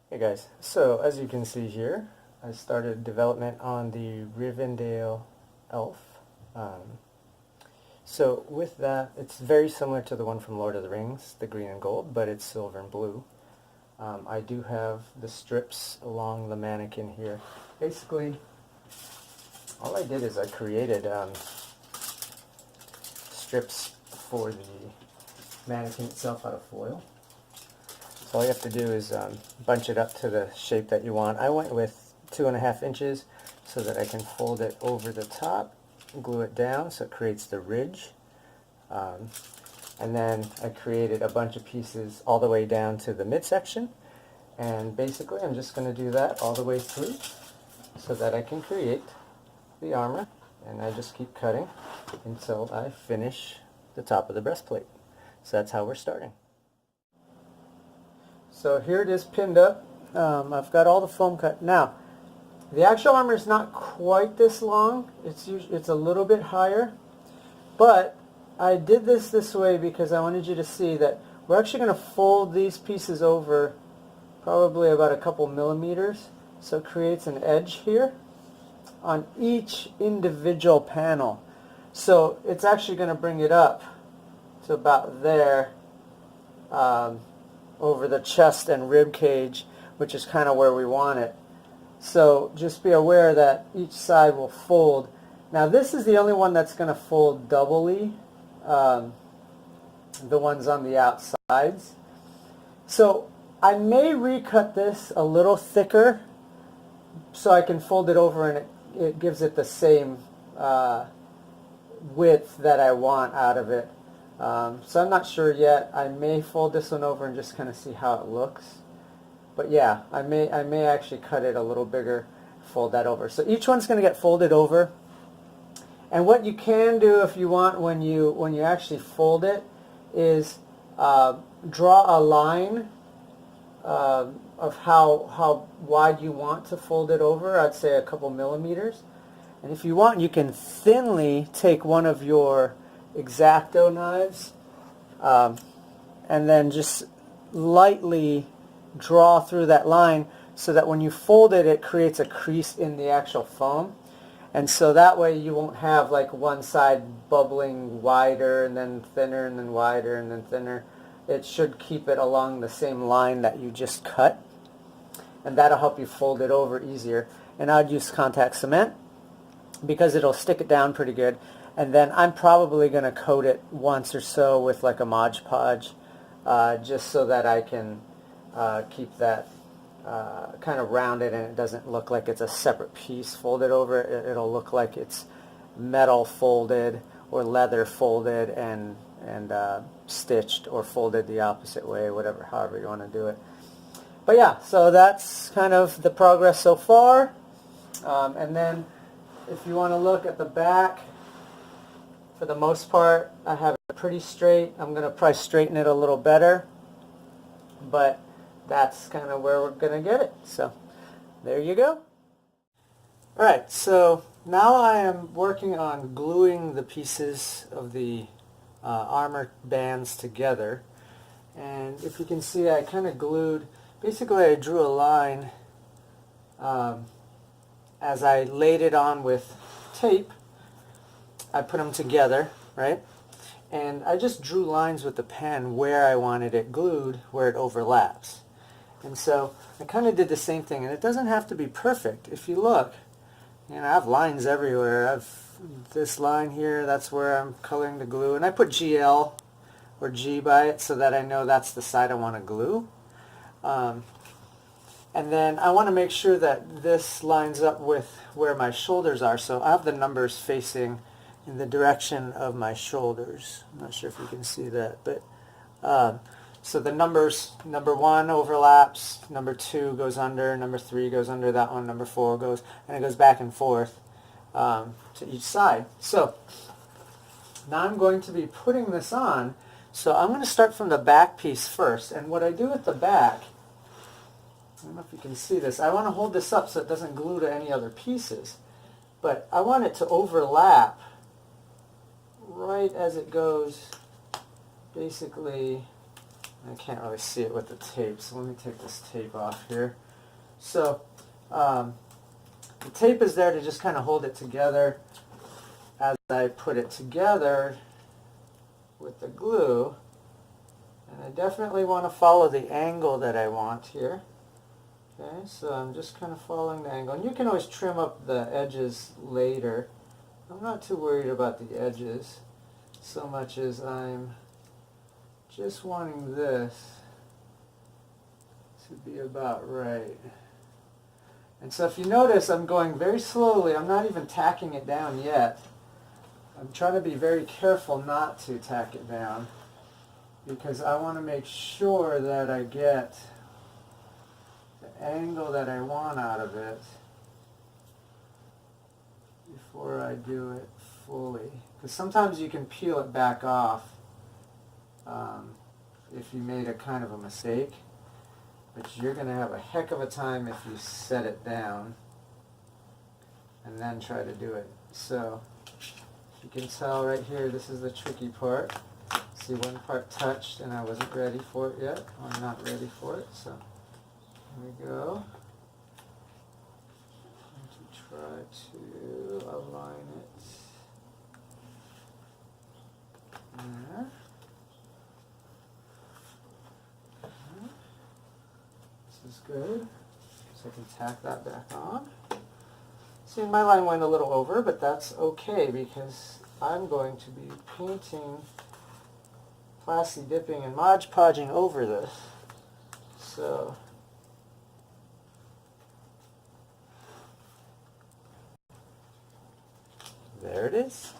Hey guys, so as you can see here, I started development on the Rivendell elf. Um, so with that, it's very similar to the one from Lord of the Rings, the green and gold, but it's silver and blue. I do have the strips along the mannequin here. Basically, all I did is I created strips for the mannequin itself out of foil. So all you have to do is bunch it up to the shape that you want. I went with 2.5 inches so that I can fold it over the top, glue it down so it creates the ridge. And then I created a bunch of pieces all the way down to the midsection. And basically I'm just going to do that all the way through so that I can create the armor. And I just keep cutting until I finish the top of the breastplate. So that's how we're starting. So here it is pinned up. I've got all the foam cut. Now, the actual armor is not quite this long. It's a little bit higher. But I did this way because I wanted you to see that we're actually going to fold these pieces over probably about a couple millimeters. So it creates an edge here on each individual panel. So it's actually going to bring it up to about there. Over the chest and rib cage, which is kind of where we want it. So just be aware that each side will fold. Now this is the only one that's going to fold doubly, the ones on the outsides. So I may recut this a little thicker so I can fold it over and it gives it the same width that I want out of it. So I'm not sure yet. I may fold this one over and just kind of see how it looks. But yeah, I may actually cut it a little bigger, fold that over. So each one's going to get folded over. And what you can do if you want when you actually fold it is draw a line of how wide you want to fold it over. I'd say a couple millimeters. And if you want, you can thinly take one of your X-Acto knives and then just lightly draw through that line so that when you fold it, it creates a crease in the actual foam. And so that way you won't have like one side bubbling wider and then thinner and then wider and then thinner. It should keep it along the same line that you just cut. And that'll help you fold it over easier. And I'd use contact cement because it'll stick it down pretty good. And then I'm probably going to coat it once or so with like a Mod Podge just so that I can keep that kind of rounded and it doesn't look like it's a separate piece folded over. It'll look like it's metal folded or leather folded and stitched or folded the opposite way, however you want to do it. But yeah, so that's kind of the progress so far. And then if you want to look at the back, for the most part, I have it pretty straight. I'm going to probably straighten it a little better, but that's kind of where we're going to get it. So there you go. All right, so now I am working on gluing the pieces of the armor bands together. And if you can see, I kind of basically I drew a line as I laid it on with tape. I put them together, right? And I just drew lines with the pen where I wanted it glued, where it overlaps. And so I kind of did the same thing, and it doesn't have to be perfect. If you look, I have lines everywhere. I have this line here, that's where I'm coloring the glue, and I put GL or G by it so that I know that's the side I want to glue. And then I want to make sure that this lines up with where my shoulders are, so I have the numbers facing in the direction of my shoulders. I'm not sure if you can see that, but so the numbers, number 1 overlaps, number 2 goes under, number 3 goes under that one, number 4 goes, and it goes back and forth to each side. So now I'm going to be putting this on, so I'm going to start from the back piece first, and what I do with the back, I don't know if you can see this, I want to hold this up so it doesn't glue to any other pieces, but I want it to overlap right as it goes, basically, I can't really see it with the tape, so let me take this tape off here. So the tape is there to just kind of hold it together as I put it together with the glue. And I definitely want to follow the angle that I want here. Okay, so I'm just kind of following the angle. And you can always trim up the edges later. I'm not too worried about the edges so much as I'm just wanting this to be about right. And so if you notice, I'm going very slowly. I'm not even tacking it down yet. I'm trying to be very careful not to tack it down because I want to make sure that I get the angle that I want out of it before I do it fully. Because sometimes you can peel it back off if you made a kind of a mistake. But you're going to have a heck of a time if you set it down and then try to do it. So you can tell right here, this is the tricky part. See, one part touched and I wasn't ready for it yet. I'm not ready for it, so here we go. I'm going to try to align it there. This is good. So I can tack that back on. See, my line went a little over, but that's okay because I'm going to be painting, plasti dipping, and Mod Podging over this. So there it is.